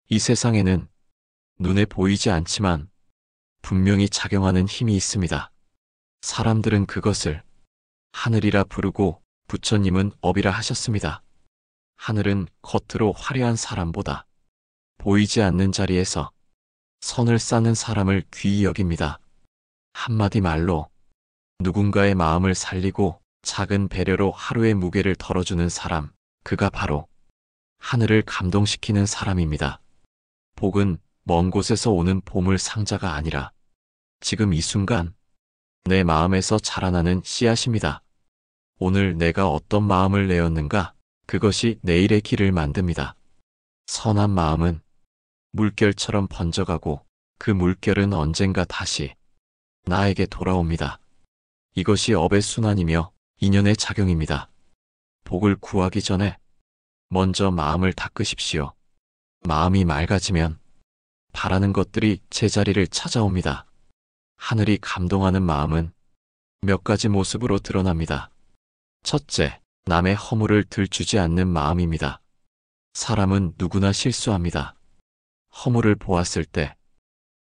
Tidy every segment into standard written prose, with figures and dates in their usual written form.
이 세상에는 눈에 보이지 않지만 분명히 작용하는 힘이 있습니다. 사람들은 그것을 하늘이라 부르고 부처님은 업이라 하셨습니다. 하늘은 겉으로 화려한 사람보다 보이지 않는 자리에서 선을 쌓는 사람을 귀히 여깁니다. 한마디 말로 누군가의 마음을 살리고 작은 배려로 하루의 무게를 덜어주는 사람, 그가 바로 하늘을 감동시키는 사람입니다. 복은 먼 곳에서 오는 보물 상자가 아니라 지금 이 순간 내 마음에서 자라나는 씨앗입니다. 오늘 내가 어떤 마음을 내었는가, 그것이 내일의 길을 만듭니다. 선한 마음은 물결처럼 번져가고 그 물결은 언젠가 다시 나에게 돌아옵니다. 이것이 업의 순환이며 인연의 작용입니다. 복을 구하기 전에 먼저 마음을 닦으십시오. 마음이 맑아지면 바라는 것들이 제자리를 찾아옵니다. 하늘이 감동하는 마음은 몇 가지 모습으로 드러납니다. 첫째, 남의 허물을 들추지 않는 마음입니다. 사람은 누구나 실수합니다. 허물을 보았을 때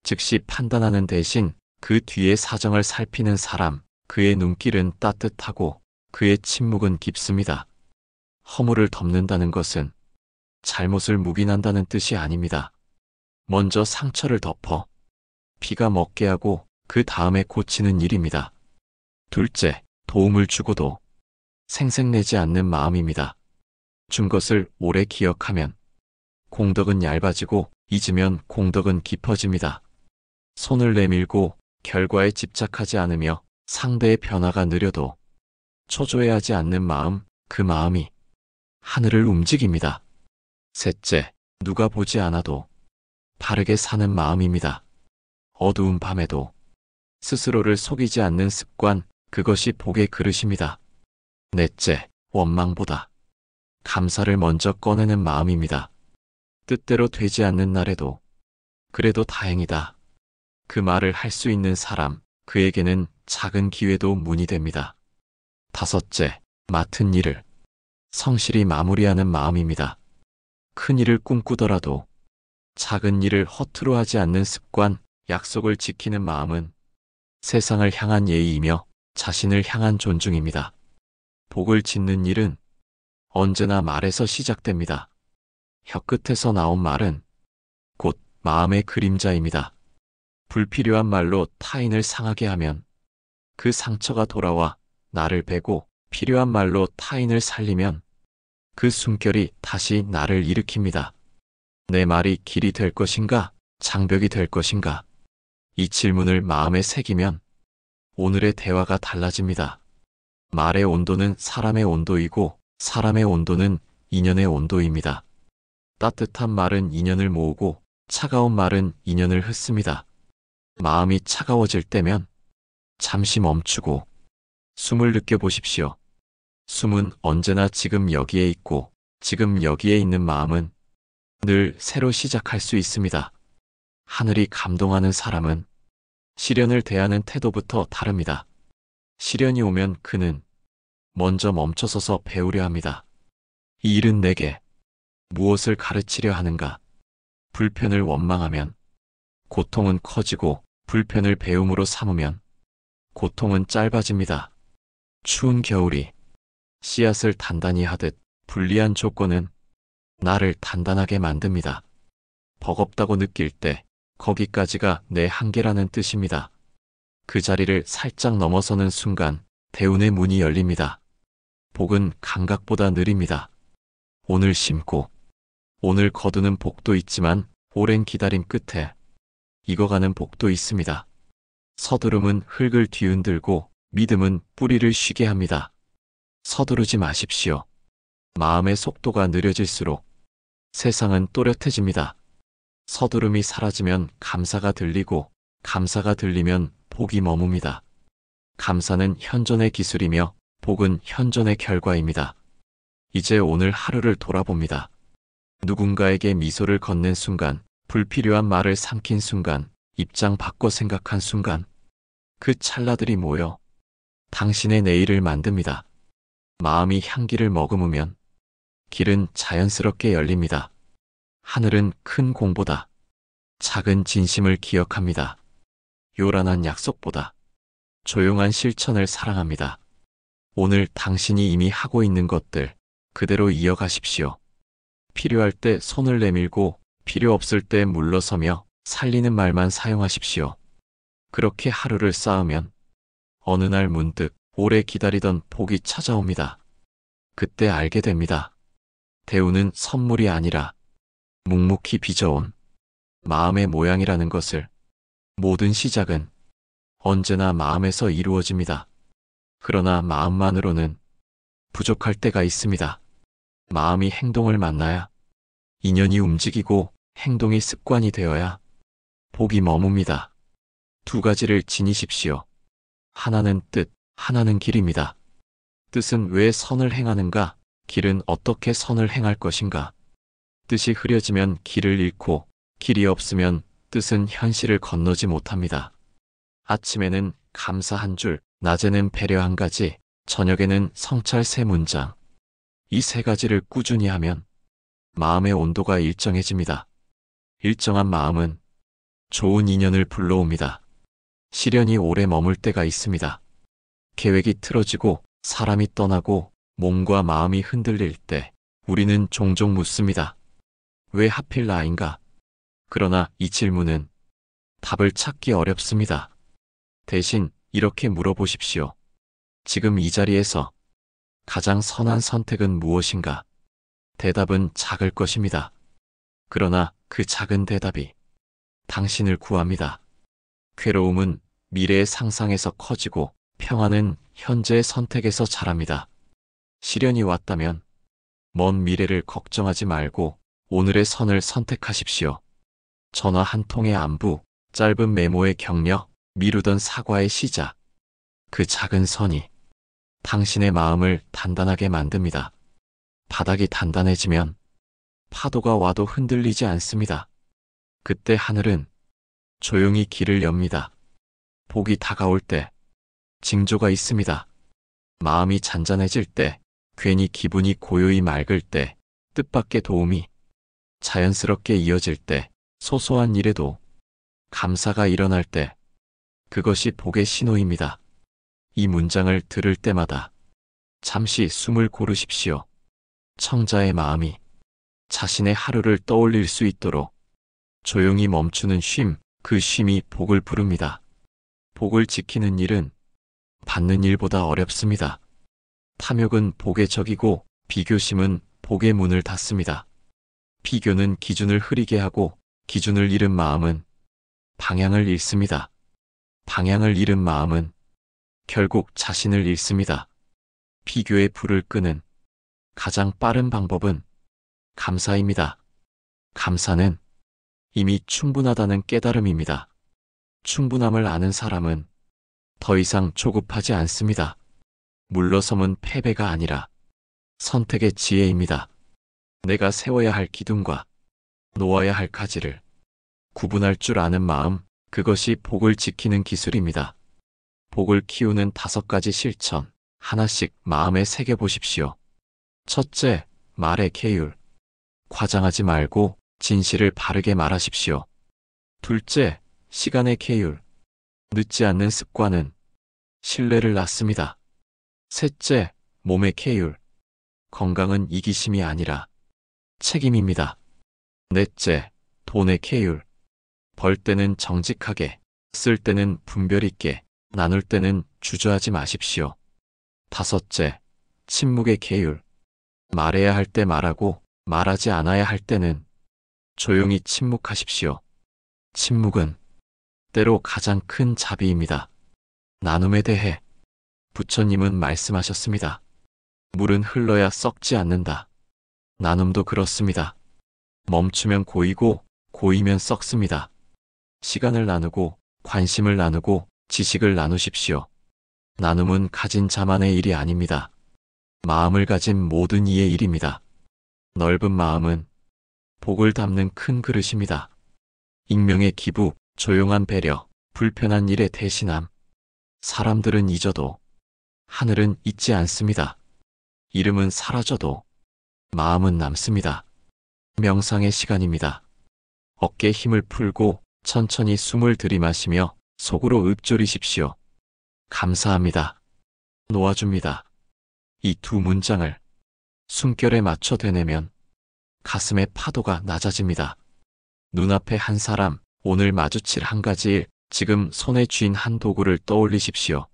즉시 판단하는 대신 그 뒤의 사정을 살피는 사람, 그의 눈길은 따뜻하고 그의 침묵은 깊습니다. 허물을 덮는다는 것은 잘못을 묵인한다는 뜻이 아닙니다. 먼저 상처를 덮어 피가 먹게 하고 그 다음에 고치는 일입니다. 둘째, 도움을 주고도 생색내지 않는 마음입니다. 준 것을 오래 기억하면 공덕은 얇아지고 잊으면 공덕은 깊어집니다. 손을 내밀고 결과에 집착하지 않으며 상대의 변화가 느려도 초조해하지 않는 마음, 그 마음이 하늘을 움직입니다. 셋째, 누가 보지 않아도 바르게 사는 마음입니다. 어두운 밤에도 스스로를 속이지 않는 습관, 그것이 복의 그릇입니다. 넷째, 원망보다 감사를 먼저 꺼내는 마음입니다. 뜻대로 되지 않는 날에도 그래도 다행이다, 그 말을 할 수 있는 사람, 그에게는 작은 기회도 문이 됩니다. 다섯째, 맡은 일을 성실히 마무리하는 마음입니다. 큰 일을 꿈꾸더라도 작은 일을 허투루 하지 않는 습관, 약속을 지키는 마음은 세상을 향한 예의이며 자신을 향한 존중입니다. 복을 짓는 일은 언제나 말에서 시작됩니다. 혀끝에서 나온 말은 곧 마음의 그림자입니다. 불필요한 말로 타인을 상하게 하면 그 상처가 돌아와 나를 베고, 필요한 말로 타인을 살리면 그 숨결이 다시 나를 일으킵니다. 내 말이 길이 될 것인가, 장벽이 될 것인가? 이 질문을 마음에 새기면 오늘의 대화가 달라집니다. 말의 온도는 사람의 온도이고 사람의 온도는 인연의 온도입니다. 따뜻한 말은 인연을 모으고 차가운 말은 인연을 흩습니다. 마음이 차가워질 때면 잠시 멈추고 숨을 느껴보십시오. 숨은 언제나 지금 여기에 있고 지금 여기에 있는 마음은 늘 새로 시작할 수 있습니다. 하늘이 감동하는 사람은 시련을 대하는 태도부터 다릅니다. 시련이 오면 그는 먼저 멈춰서서 배우려 합니다. 이 일은 내게 무엇을 가르치려 하는가? 불편을 원망하면 고통은 커지고 불편을 배움으로 삼으면 고통은 짧아집니다. 추운 겨울이 씨앗을 단단히 하듯 불리한 조건은 나를 단단하게 만듭니다. 버겁다고 느낄 때 거기까지가 내 한계라는 뜻입니다. 그 자리를 살짝 넘어서는 순간 대운의 문이 열립니다. 복은 감각보다 느립니다. 오늘 심고 오늘 거두는 복도 있지만 오랜 기다림 끝에 익어가는 복도 있습니다. 서두름은 흙을 뒤흔들고 믿음은 뿌리를 쉬게 합니다. 서두르지 마십시오. 마음의 속도가 느려질수록 세상은 또렷해집니다. 서두름이 사라지면 감사가 들리고 감사가 들리면 복이 머뭅니다. 감사는 현존의 기술이며 복은 현존의 결과입니다. 이제 오늘 하루를 돌아봅니다. 누군가에게 미소를 건넨 순간, 불필요한 말을 삼킨 순간, 입장 바꿔 생각한 순간, 그 찰나들이 모여 당신의 내일을 만듭니다. 마음이 향기를 머금으면 길은 자연스럽게 열립니다. 하늘은 큰 공보다 작은 진심을 기억합니다. 요란한 약속보다 조용한 실천을 사랑합니다. 오늘 당신이 이미 하고 있는 것들 그대로 이어가십시오. 필요할 때 손을 내밀고 필요 없을 때 물러서며 살리는 말만 사용하십시오. 그렇게 하루를 쌓으면 어느 날 문득 오래 기다리던 복이 찾아옵니다. 그때 알게 됩니다. 대우는 선물이 아니라 묵묵히 빚어온 마음의 모양이라는 것을. 모든 시작은 언제나 마음에서 이루어집니다. 그러나 마음만으로는 부족할 때가 있습니다. 마음이 행동을 만나야, 인연이 움직이고 행동이 습관이 되어야 복이 머뭅니다. 두 가지를 지니십시오. 하나는 뜻, 하나는 길입니다. 뜻은 왜 선을 행하는가? 길은 어떻게 선을 행할 것인가? 뜻이 흐려지면 길을 잃고 길이 없으면 뜻은 현실을 건너지 못합니다. 아침에는 감사 한 줄, 낮에는 배려 한 가지, 저녁에는 성찰 세 문장. 이 세 가지를 꾸준히 하면 마음의 온도가 일정해집니다. 일정한 마음은 좋은 인연을 불러옵니다. 시련이 오래 머물 때가 있습니다. 계획이 틀어지고 사람이 떠나고 몸과 마음이 흔들릴 때 우리는 종종 묻습니다. 왜 하필 나인가? 그러나 이 질문은 답을 찾기 어렵습니다. 대신 이렇게 물어보십시오. 지금 이 자리에서 가장 선한 선택은 무엇인가? 대답은 작을 것입니다. 그러나 그 작은 대답이 당신을 구합니다. 괴로움은 미래의 상상에서 커지고 평안은 현재의 선택에서 자랍니다. 시련이 왔다면 먼 미래를 걱정하지 말고 오늘의 선을 선택하십시오. 전화 한 통의 안부, 짧은 메모의 격려, 미루던 사과의 시작. 그 작은 선이 당신의 마음을 단단하게 만듭니다. 바닥이 단단해지면 파도가 와도 흔들리지 않습니다. 그때 하늘은 조용히 길을 엽니다. 복이 다가올 때 징조가 있습니다. 마음이 잔잔해질 때, 괜히 기분이 고요히 맑을 때, 뜻밖의 도움이 자연스럽게 이어질 때, 소소한 일에도 감사가 일어날 때, 그것이 복의 신호입니다. 이 문장을 들을 때마다 잠시 숨을 고르십시오. 청자의 마음이 자신의 하루를 떠올릴 수 있도록 조용히 멈추는 쉼, 그 쉼이 복을 부릅니다. 복을 지키는 일은 받는 일보다 어렵습니다. 탐욕은 복의 적이고 비교심은 복의 문을 닫습니다. 비교는 기준을 흐리게 하고 기준을 잃은 마음은 방향을 잃습니다. 방향을 잃은 마음은 결국 자신을 잃습니다. 비교의 불을 끄는 가장 빠른 방법은 감사입니다. 감사는 이미 충분하다는 깨달음입니다. 충분함을 아는 사람은 더 이상 조급하지 않습니다. 물러섬은 패배가 아니라 선택의 지혜입니다. 내가 세워야 할 기둥과 놓아야 할 가지를 구분할 줄 아는 마음, 그것이 복을 지키는 기술입니다. 복을 키우는 5가지 실천, 하나씩 마음에 새겨보십시오. 첫째, 말의 계율. 과장하지 말고 진실을 바르게 말하십시오. 둘째, 시간의 계율. 늦지 않는 습관은 신뢰를 낳습니다. 셋째, 몸의 계율. 건강은 이기심이 아니라 책임입니다. 넷째, 돈의 계율. 벌 때는 정직하게, 쓸 때는 분별 있게, 나눌 때는 주저하지 마십시오. 다섯째, 침묵의 계율. 말해야 할 때 말하고 말하지 않아야 할 때는 조용히 침묵하십시오. 침묵은 때로 가장 큰 자비입니다. 나눔에 대해 부처님은 말씀하셨습니다. 물은 흘러야 썩지 않는다. 나눔도 그렇습니다. 멈추면 고이고 고이면 썩습니다. 시간을 나누고 관심을 나누고 지식을 나누십시오. 나눔은 가진 자만의 일이 아닙니다. 마음을 가진 모든 이의 일입니다. 넓은 마음은 복을 담는 큰 그릇입니다. 익명의 기부, 조용한 배려, 불편한 일의 대신함. 사람들은 잊어도 하늘은 잊지 않습니다. 이름은 사라져도 마음은 남습니다. 명상의 시간입니다. 어깨에 힘을 풀고 천천히 숨을 들이마시며 속으로 읊조리십시오. 감사합니다. 놓아줍니다. 이 두 문장을 숨결에 맞춰 되뇌면 가슴의 파도가 낮아집니다. 눈앞에 한 사람, 오늘 마주칠 한 가지 일, 지금 손에 쥔 한 도구를 떠올리십시오.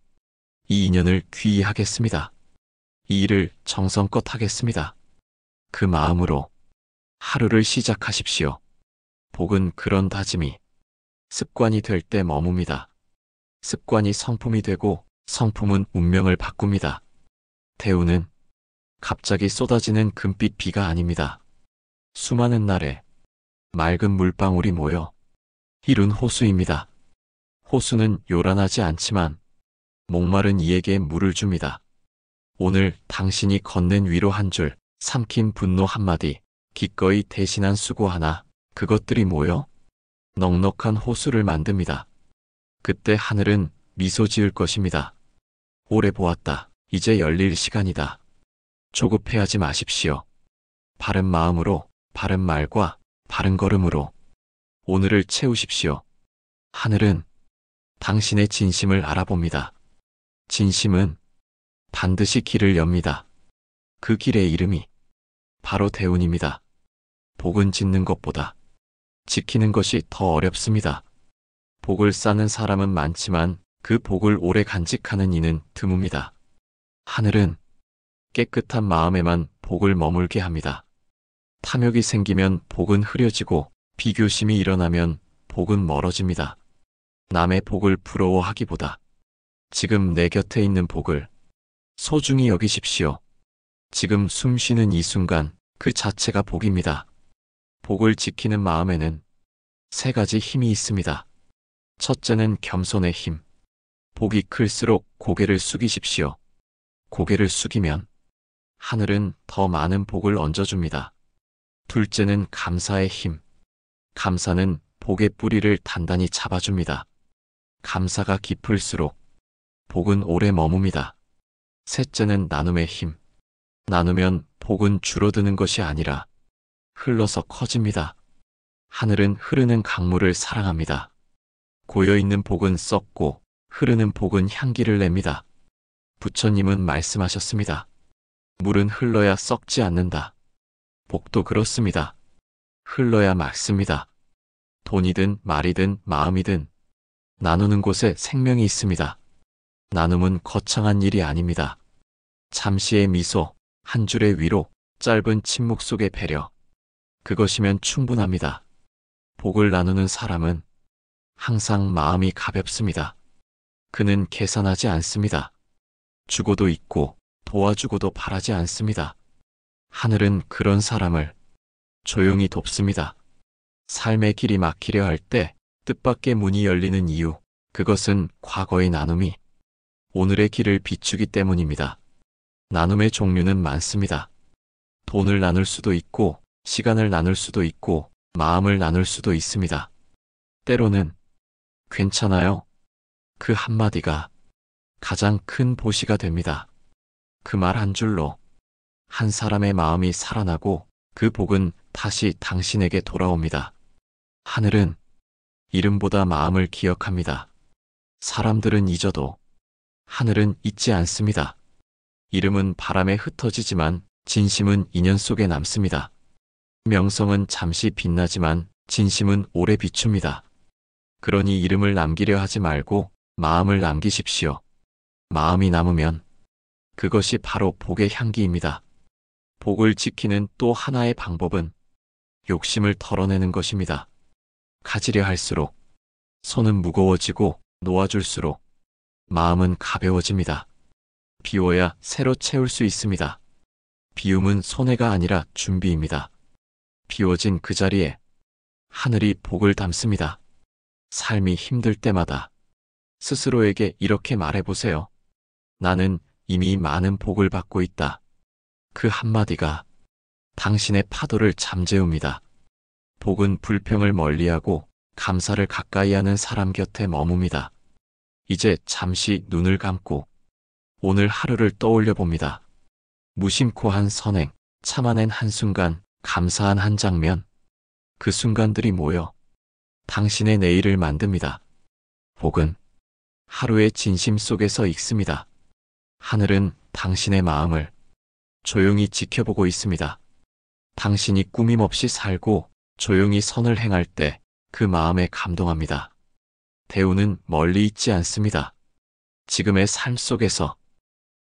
이 인연을 귀히 하겠습니다. 이 일을 정성껏 하겠습니다. 그 마음으로 하루를 시작하십시오. 복은 그런 다짐이 습관이 될 때 머뭅니다. 습관이 성품이 되고 성품은 운명을 바꿉니다. 대우는 갑자기 쏟아지는 금빛 비가 아닙니다. 수많은 날에 맑은 물방울이 모여 이룬 호수입니다. 호수는 요란하지 않지만 목마른 이에게 물을 줍니다. 오늘 당신이 건넨 위로 한 줄, 삼킨 분노 한마디, 기꺼이 대신한 수고 하나, 그것들이 모여 넉넉한 호수를 만듭니다. 그때 하늘은 미소 지을 것입니다. 오래 보았다. 이제 열릴 시간이다. 조급해하지 마십시오. 바른 마음으로, 바른 말과 바른 걸음으로 오늘을 채우십시오. 하늘은 당신의 진심을 알아봅니다. 진심은 반드시 길을 엽니다. 그 길의 이름이 바로 대운입니다. 복은 짓는 것보다 지키는 것이 더 어렵습니다. 복을 쌓는 사람은 많지만 그 복을 오래 간직하는 이는 드뭅니다. 하늘은 깨끗한 마음에만 복을 머물게 합니다. 탐욕이 생기면 복은 흐려지고 비교심이 일어나면 복은 멀어집니다. 남의 복을 부러워하기보다 지금 내 곁에 있는 복을 소중히 여기십시오. 지금 숨 쉬는 이 순간 그 자체가 복입니다. 복을 지키는 마음에는 세 가지 힘이 있습니다. 첫째는 겸손의 힘. 복이 클수록 고개를 숙이십시오. 고개를 숙이면 하늘은 더 많은 복을 얹어줍니다. 둘째는 감사의 힘. 감사는 복의 뿌리를 단단히 잡아줍니다. 감사가 깊을수록 복은 오래 머뭅니다. 셋째는 나눔의 힘. 나누면 복은 줄어드는 것이 아니라 흘러서 커집니다. 하늘은 흐르는 강물을 사랑합니다. 고여있는 복은 썩고 흐르는 복은 향기를 냅니다. 부처님은 말씀하셨습니다. 물은 흘러야 썩지 않는다. 복도 그렇습니다. 흘러야 맑습니다. 돈이든 말이든 마음이든 나누는 곳에 생명이 있습니다. 나눔은 거창한 일이 아닙니다. 잠시의 미소, 한 줄의 위로, 짧은 침묵 속의 배려. 그것이면 충분합니다. 복을 나누는 사람은 항상 마음이 가볍습니다. 그는 계산하지 않습니다. 주고도 있고 도와주고도 바라지 않습니다. 하늘은 그런 사람을 조용히 돕습니다. 삶의 길이 막히려 할 때 뜻밖의 문이 열리는 이유, 그것은 과거의 나눔이 오늘의 길을 비추기 때문입니다. 나눔의 종류는 많습니다. 돈을 나눌 수도 있고, 시간을 나눌 수도 있고, 마음을 나눌 수도 있습니다. 때로는 괜찮아요. 그 한마디가 가장 큰 보시가 됩니다. 그 말 한 줄로 한 사람의 마음이 살아나고 그 복은 다시 당신에게 돌아옵니다. 하늘은 이름보다 마음을 기억합니다. 사람들은 잊어도 하늘은 잊지 않습니다. 이름은 바람에 흩어지지만 진심은 인연 속에 남습니다. 명성은 잠시 빛나지만 진심은 오래 비춥니다. 그러니 이름을 남기려 하지 말고 마음을 남기십시오. 마음이 남으면 그것이 바로 복의 향기입니다. 복을 지키는 또 하나의 방법은 욕심을 덜어내는 것입니다. 가지려 할수록 손은 무거워지고 놓아줄수록 마음은 가벼워집니다. 비워야 새로 채울 수 있습니다. 비움은 손해가 아니라 준비입니다. 비워진 그 자리에 하늘이 복을 담습니다. 삶이 힘들 때마다 스스로에게 이렇게 말해보세요. 나는 이미 많은 복을 받고 있다. 그 한마디가 당신의 파도를 잠재웁니다. 복은 불평을 멀리하고 감사를 가까이 하는 사람 곁에 머뭅니다. 이제 잠시 눈을 감고 오늘 하루를 떠올려 봅니다. 무심코 한 선행, 참아낸 한순간, 감사한 한 장면, 그 순간들이 모여 당신의 내일을 만듭니다. 복은 하루의 진심 속에서 익습니다. 하늘은 당신의 마음을 조용히 지켜보고 있습니다. 당신이 꾸밈없이 살고 조용히 선을 행할 때 그 마음에 감동합니다. 대우는 멀리 있지 않습니다. 지금의 삶 속에서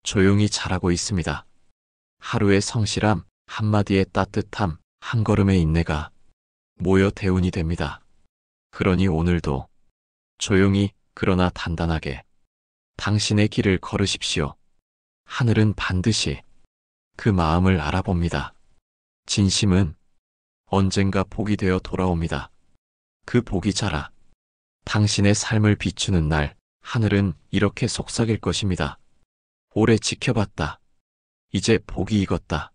조용히 자라고 있습니다. 하루의 성실함, 한마디의 따뜻함, 한 걸음의 인내가 모여 대운이 됩니다. 그러니 오늘도 조용히 그러나 단단하게 당신의 길을 걸으십시오. 하늘은 반드시 그 마음을 알아봅니다. 진심은 언젠가 복이 되어 돌아옵니다. 그 복이 자라 당신의 삶을 비추는 날, 하늘은 이렇게 속삭일 것입니다. 오래 지켜봤다. 이제 복이 익었다.